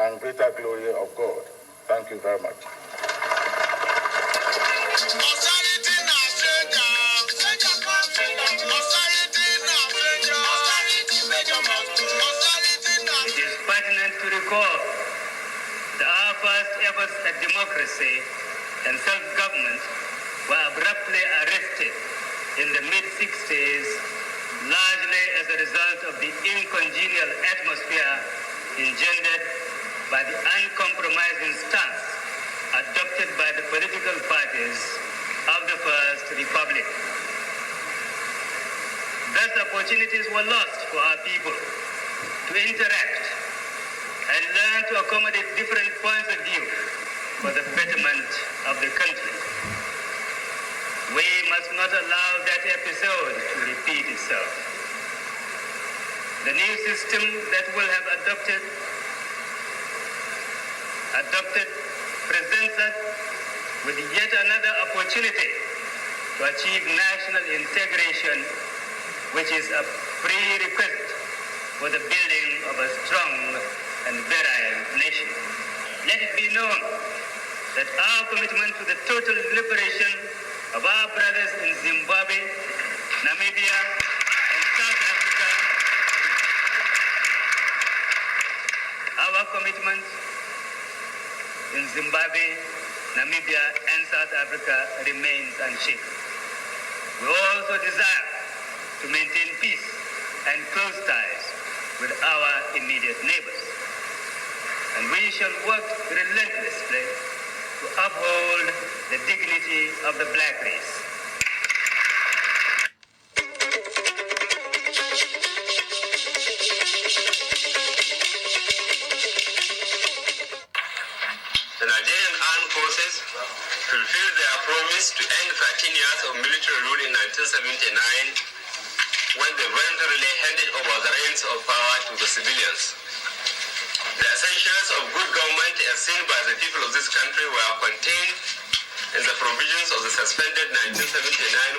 and greater glory of God. Thank you very much. It is pertinent to recall that our first efforts at democracy and self-government were abruptly arrested in the mid-60s, largely as a result of the incongenial atmosphere engendered by the uncompromising stance adopted by the political parties of the First Republic. Thus, opportunities were lost for our people to interact and learn to accommodate different points of view for the betterment of the country. We must not allow that episode to repeat itself. The new system that will have adopted presents us with yet another opportunity to achieve national integration, which is a prerequisite for the building of a strong and virile nation. Let it be known that our commitment to the total liberation of our brothers in Zimbabwe, Namibia, and South Africa, our commitment in Zimbabwe, Namibia, and South Africa remains unshaken. We also desire to maintain peace and close ties with our immediate neighbors. And we shall work relentlessly to uphold the dignity of the black race. The Nigerian armed forces fulfilled their promise to end 13 years of military rule in 1979 when they voluntarily handed over the reins of power to the civilians. The essentials of good government as seen by the people of this country were contained in the provisions of the suspended 1979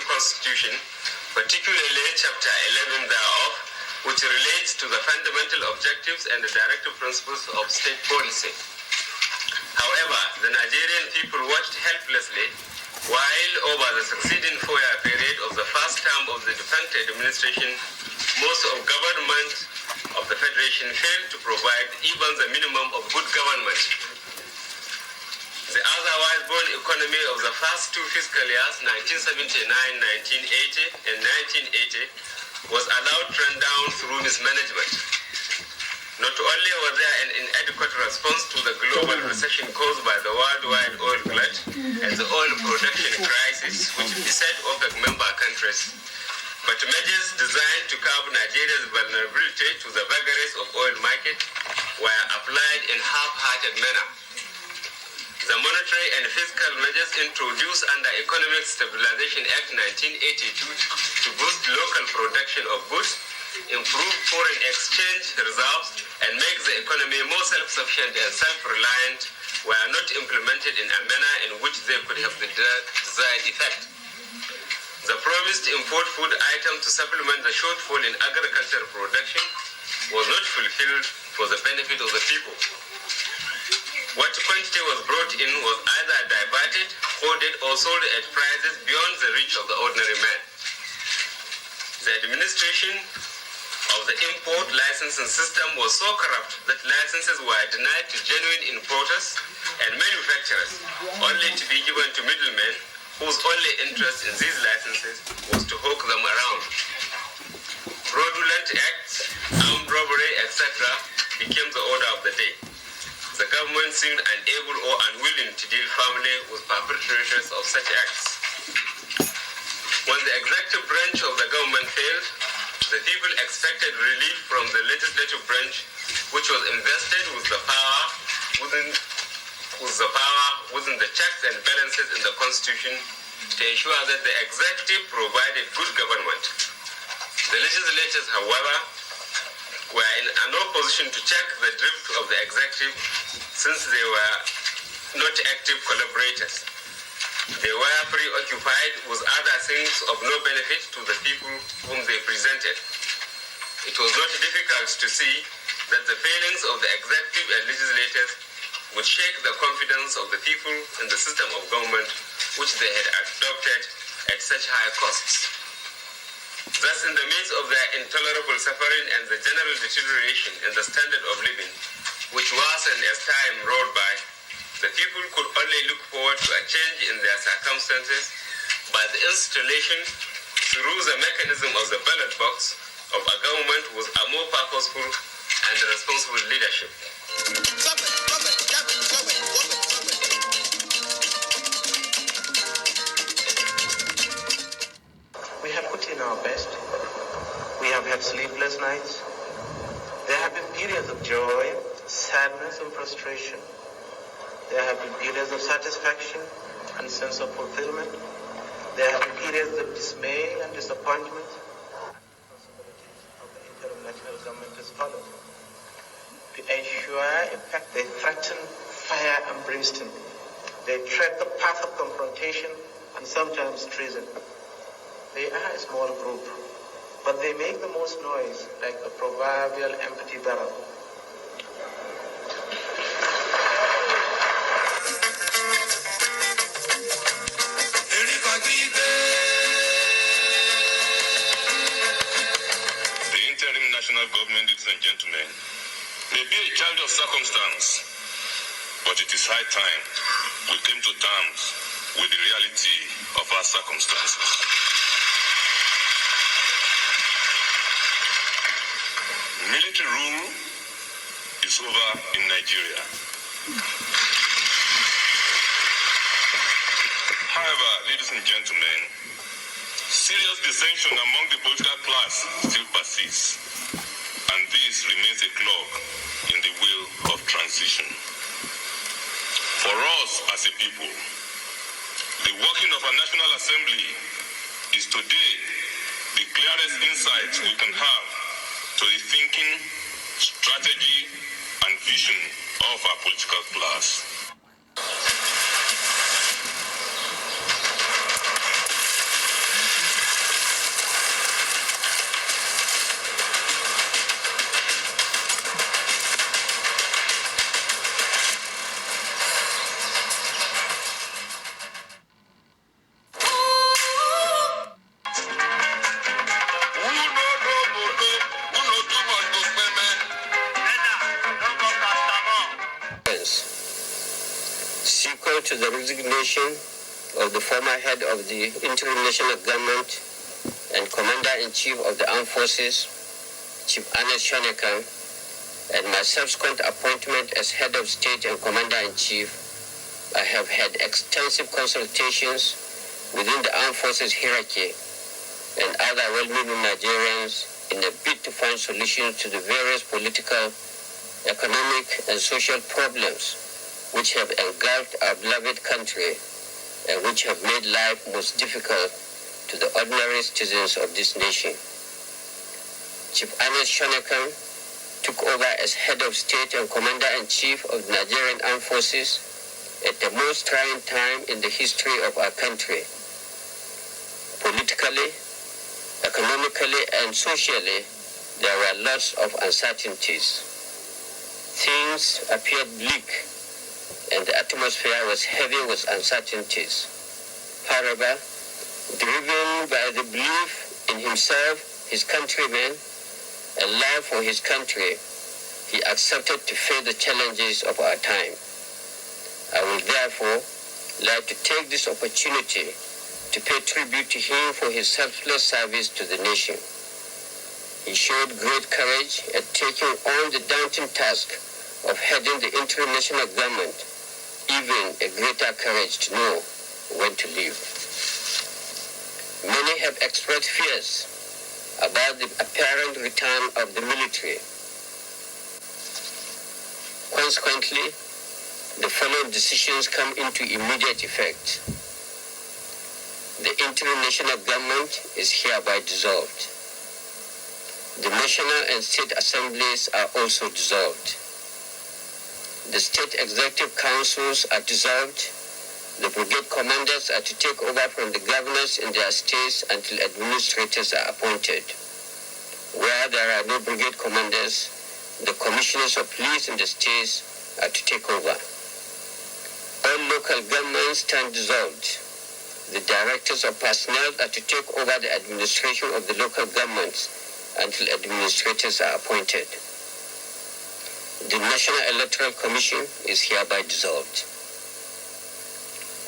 Constitution, particularly Chapter 11 thereof, which relates to the fundamental objectives and the directive principles of state policy. However, the Nigerian people watched helplessly while over the succeeding 4-year period of the first term of the defunct administration, most of government of the Federation failed to provide even the minimum of good government. The otherwise born economy of the first two fiscal years, 1979-1980 and 1980, was allowed to run down through mismanagement. Not only was there an inadequate response to the global recession caused by the worldwide oil glut and the oil production crisis which beset OPEC member countries, but measures designed to curb Nigeria's vulnerability to the vagaries of oil market were applied in half-hearted manner. The monetary and fiscal measures introduced under Economic Stabilization Act 1982 to boost local production of goods, improve foreign exchange reserves, and make the economy more self-sufficient and self-reliant were not implemented in a manner in which they could have the desired effect. The promised import food item to supplement the shortfall in agricultural production was not fulfilled for the benefit of the people. What quantity was brought in was either diverted, hoarded, or sold at prices beyond the reach of the ordinary man. The administration of the import licensing system was so corrupt that licenses were denied to genuine importers and manufacturers, only to be given to middlemen whose only interest in these licenses was to hawk them around. Fraudulent acts, armed robbery, etc. became the order of the day. The government seemed unable or unwilling to deal firmly with perpetrators of such acts. When the executive branch of the government failed, the people expected relief from the legislative branch, which was invested with the power within the checks and balances in the Constitution to ensure that the executive provided good government. The legislators, however, were in no position to check the drift of the executive since they were not active collaborators. They were preoccupied with other things of no benefit to the people whom they presented. It was not difficult to see that the failings of the executive and legislators would shake the confidence of the people in the system of government which they had adopted at such high costs. Thus, in the midst of their intolerable suffering and the general deterioration in the standard of living, which worsened as time rolled by, the people could only look forward to a change in their circumstances by the installation, through the mechanism of the ballot box, of a government with a more purposeful and responsible leadership. We have put in our best. We have had sleepless nights. There have been periods of joy, sadness, and frustration. There have been periods of satisfaction and sense of fulfillment. There have been periods of dismay and disappointment. Responsibilities of the interim national government is followed. To ensure, in fact, they threaten fire and brimstone. They tread the path of confrontation and sometimes treason. They are a small group, but they make the most noise, like a proverbial empty barrel. The interim national government, ladies and gentlemen, may be a child of circumstance, but it is high time we came to terms with the reality of our circumstances. Military rule is over in Nigeria. However, ladies and gentlemen, serious dissension among the political class still persists, and this remains a clog in the wheel of transition. For us as a people, the working of a National Assembly is today the clearest insight we can have to the thinking, strategy, and vision of our political class. Sequel to the resignation of the former head of the interim national government and Commander-in-Chief of the Armed Forces, Chief Ernest Shonekan, and my subsequent appointment as head of state and Commander-in-Chief, I have had extensive consultations within the Armed Forces hierarchy and other well-meaning Nigerians in a bid to find solutions to the various political, economic, and social problems which have engulfed our beloved country and which have made life most difficult to the ordinary citizens of this nation. Chief Ernest Shonekan took over as head of state and Commander-in-Chief of the Nigerian Armed Forces at the most trying time in the history of our country. Politically, economically, and socially, there were lots of uncertainties. Things appeared bleak, and the atmosphere was heavy with uncertainties. However, driven by the belief in himself, his countrymen, and love for his country, he accepted to face the challenges of our time. I would therefore like to take this opportunity to pay tribute to him for his selfless service to the nation. He showed great courage at taking on the daunting task of heading the interim national government, even a greater courage to know when to leave. Many have expressed fears about the apparent return of the military. Consequently, the following decisions come into immediate effect. The interim national government is hereby dissolved. The national and state assemblies are also dissolved. The state executive councils are dissolved. The brigade commanders are to take over from the governors in their states until administrators are appointed. Where there are no brigade commanders, the commissioners of police in the states are to take over. All local governments stand dissolved. The directors of personnel are to take over the administration of the local governments until administrators are appointed. The National Electoral Commission is hereby dissolved.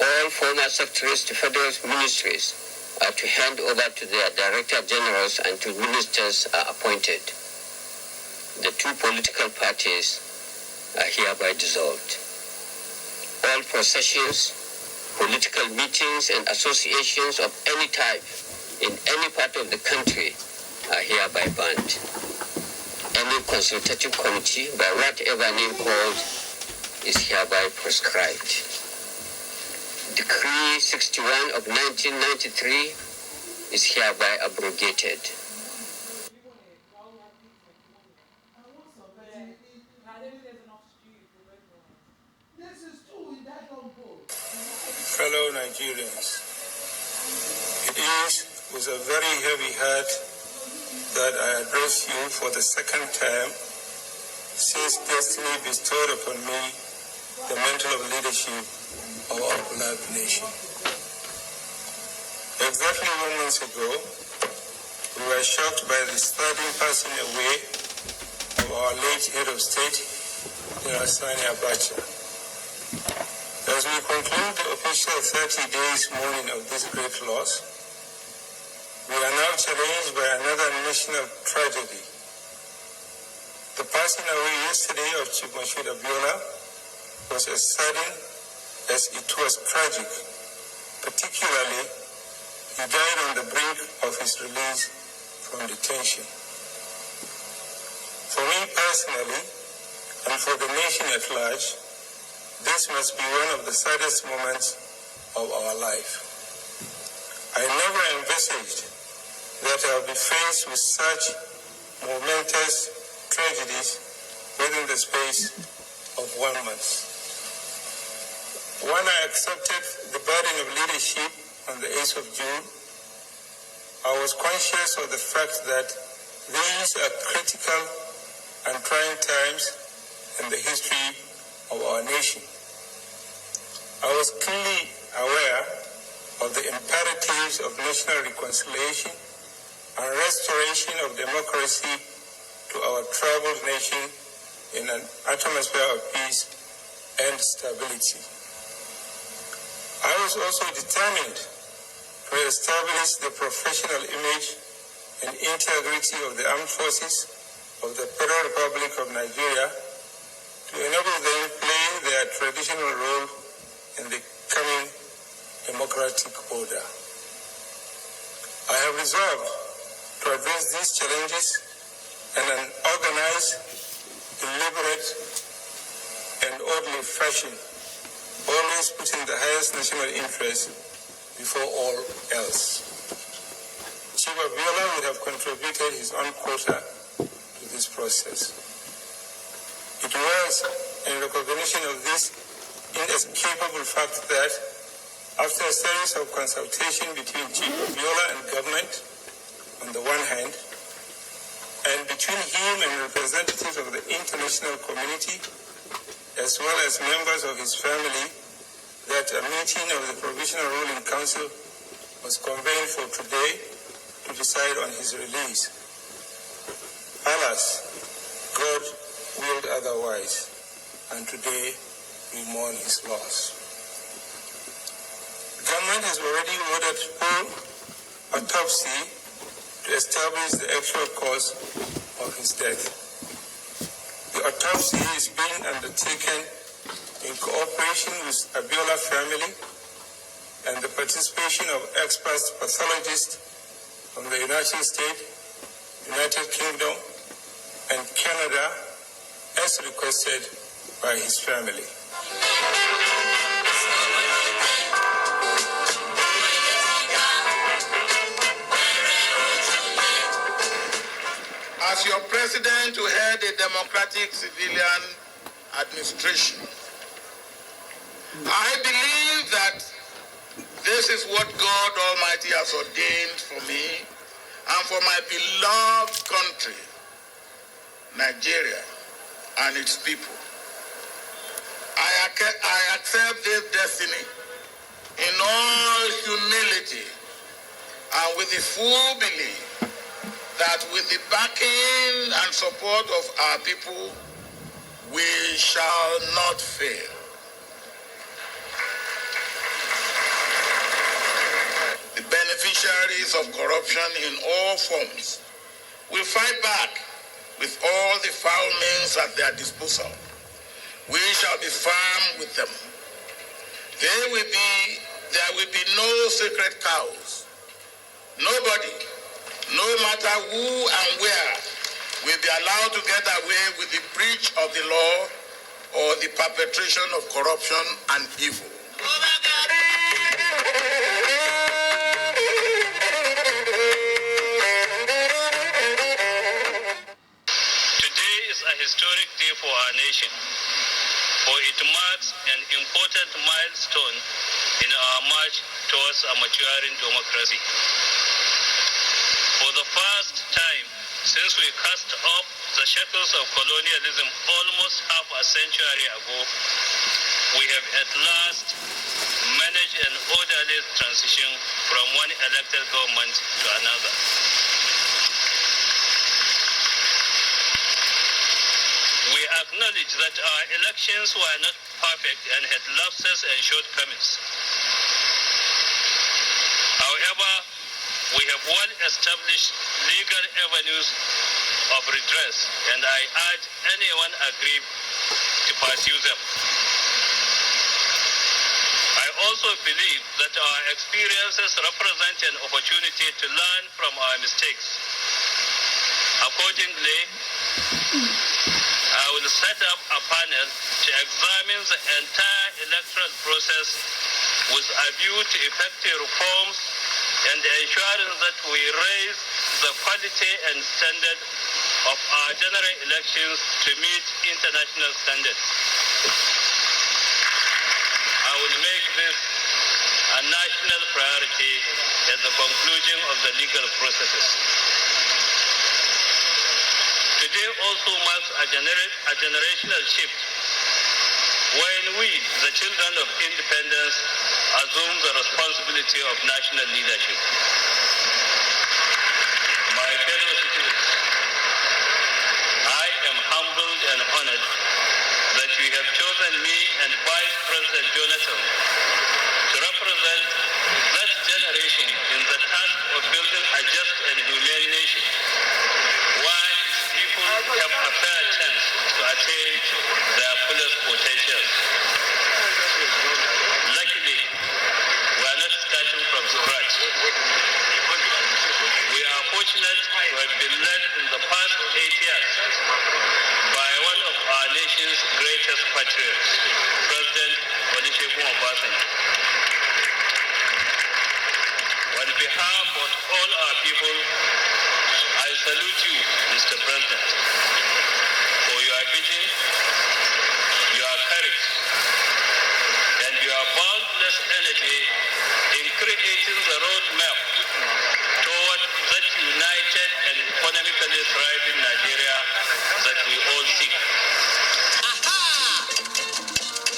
All former secretaries to federal ministries are to hand over to their director generals until ministers are appointed. The two political parties are hereby dissolved. All processions, political meetings and associations of any type in any part of the country are hereby banned. Any consultative committee, by whatever name called, is hereby proscribed. Decree 61 of 1993 is hereby abrogated. Fellow Nigerians, it is with a very heavy heart that I address you for the second time since destiny bestowed upon me the mantle of leadership of our beloved nation. Exactly 1 month ago, we were shocked by the sudden passing away of our late head of state, General Sani Abacha. As we conclude the official 30 days mourning of this great loss, we are now challenged by another national tragedy. The passing away yesterday of Chief Moshood Abiola was as sudden as it was tragic. Particularly, he died on the brink of his release from detention. For me personally, and for the nation at large, this must be one of the saddest moments of our life. I never envisaged that I would be faced with such momentous tragedies within the space of 1 month. When I accepted the burden of leadership on the 8th of June, I was conscious of the fact that these are critical and trying times in the history of our nation. I was keenly aware of the imperatives of national reconciliation and restoration of democracy to our troubled nation in an atmosphere of peace and stability. I was also determined to establish the professional image and integrity of the armed forces of the Federal Republic of Nigeria to enable them play their traditional role in the coming democratic order. I have resolved to address these challenges in an organized, deliberate, and orderly fashion, always putting the highest national interest before all else. Chief Abiola would have contributed his own quota to this process. It was in recognition of this inescapable fact that, after a series of consultation between Chief Abiola and government on the one hand, and between him and representatives of the international community, as well as members of his family, that a meeting of the Provisional Ruling Council was convened for today to decide on his release. Alas, God willed otherwise, and today we mourn his loss. Government has already ordered full autopsy to establish the actual cause of his death. The autopsy is being undertaken in cooperation with Abiola family and the participation of expert pathologists from the United States, United Kingdom, and Canada, as requested by his family. As your president to head a democratic civilian administration, I believe that this is what God Almighty has ordained for me and for my beloved country, Nigeria, and its people. I accept this destiny in all humility and with the full belief that with the backing and support of our people, we shall not fail. The beneficiaries of corruption in all forms will fight back with all the foul means at their disposal. We shall be firm with them. There will be no sacred cows. Nobody, no matter who and where, will be allowed to get away with the breach of the law or the perpetration of corruption and evil. Today is a historic day for our nation, for it marks an important milestone in our march towards a maturing democracy. For the first time since we cast off the shackles of colonialism almost half a century ago, we have at last managed an orderly transition from one elected government to another. We acknowledge that our elections were not perfect and had lapses and shortcomings. However, we have well-established legal avenues of redress, and I urge anyone aggrieved to pursue them. I also believe that our experiences represent an opportunity to learn from our mistakes. Accordingly, I will set up a panel to examine the entire electoral process with a view to effective reforms and ensuring that we raise the quality and standard of our general elections to meet international standards. I will make this a national priority at the conclusion of the legal processes. Today also marks a generational shift when we, the children of independence, assume the responsibility of national leadership. My fellow citizens, I am humbled and honored that you have chosen me and Vice President Jonathan to represent that generation in the task of building a just and humane nation, while people have a fair chance to attain their fullest potential. Luckily, we are not starting from scratch. We are fortunate to have been led in the past 8 years by one of our nation's greatest patriots, President Olusegun Obasanjo. On behalf of all our people, I salute you, Mr. President, for your vision, your courage, and your boundless energy in creating the roadmap toward that united and economically thriving Nigeria that we all seek.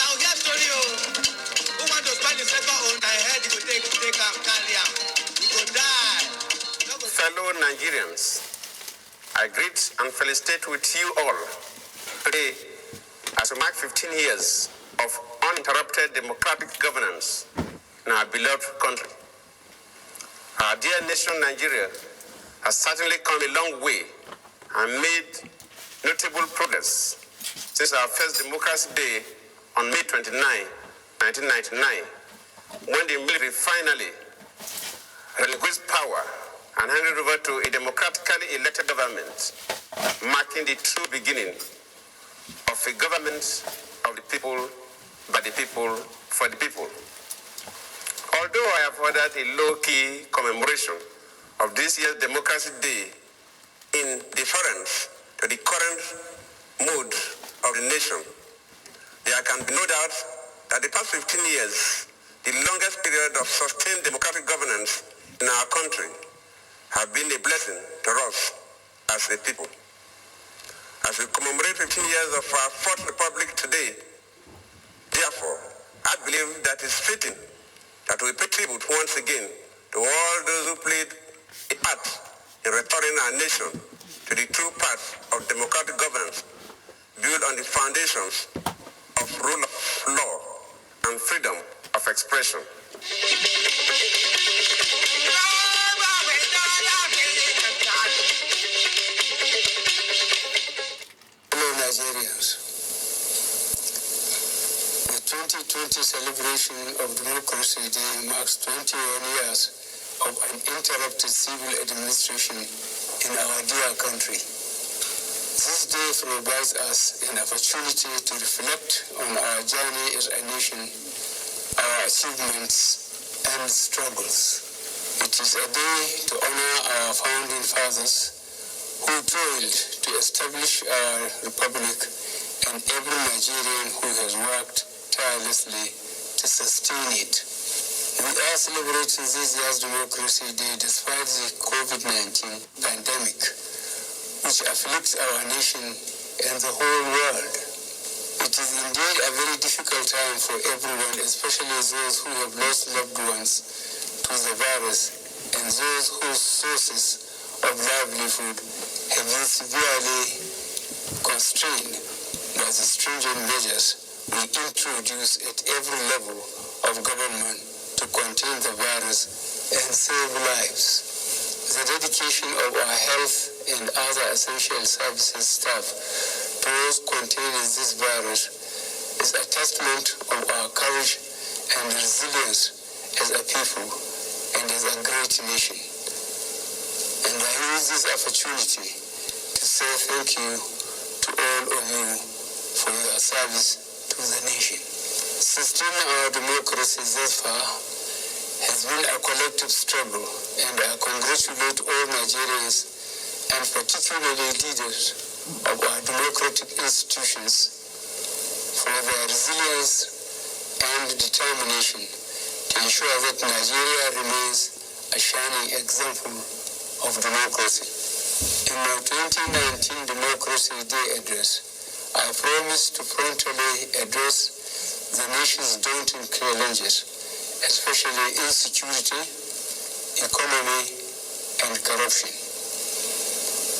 Now get story, who want to spend the second on my head, you go take carry am. You go die. Fellow Nigerians, I greet and felicitate with you all today as we mark 15 years of uninterrupted democratic governance in our beloved country. Our dear nation, Nigeria, has certainly come a long way and made notable progress since our first Democracy Day on May 29, 1999, when the military finally relinquished power and handed over to a democratically elected government, marking the true beginning of a government of the people, by the people, for the people. Although I have ordered a low-key commemoration of this year's Democracy Day in deference to the current mood of the nation, there can be no doubt that the past 15 years, the longest period of sustained democratic governance in our country, have been a blessing to us as a people. As we commemorate 15 years of our Fourth Republic today, therefore, that it's fitting that we pay tribute once again to all those who played a part in restoring our nation to the true path of democratic governance built on the foundations of rule of law and freedom of expression. Hello Nigerians. The 2020 celebration of Democracy Day marks 21 years of uninterrupted civil administration in our dear country. This day provides us an opportunity to reflect on our journey as a nation, our achievements and struggles. It is a day to honor our founding fathers who toiled to establish our republic and every Nigerian who has worked tirelessly to sustain it. We are celebrating this year's Democracy Day despite the COVID-19 pandemic, which afflicts our nation and the whole world. It is indeed a very difficult time for everyone, especially those who have lost loved ones to the virus and those whose sources of livelihood have been severely constrained by the stringent measures we introduce at every level of government to contain the virus and save lives. The dedication of our health and other essential services staff towards containing this virus is a testament of our courage and resilience as a people and as a great nation. And I use this opportunity to say thank you to all of you for your service to the nation. Sustaining our democracy thus far has been a collective struggle, and I congratulate all Nigerians and particularly leaders of our democratic institutions for their resilience and determination to ensure that Nigeria remains a shining example of democracy. In my 2019 Democracy Day address, I promised to promptly address the nation's daunting challenges, especially insecurity, economy, and corruption.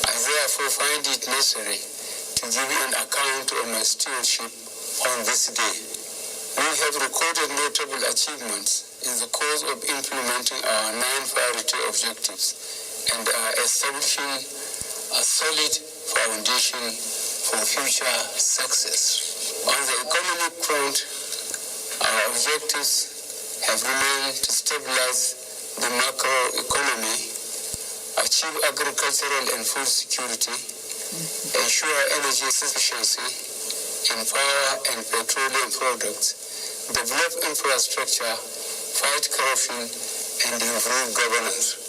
I therefore find it necessary to give you an account of my stewardship on this day. We have recorded notable achievements in the course of implementing our 9 priority objectives and are establishing a solid foundation for future success. On the economic front, our objectives have remained to stabilize the macroeconomy, achieve agricultural and food security, ensure energy sufficiency in power and petroleum products, develop infrastructure, fight corruption, and improve governance.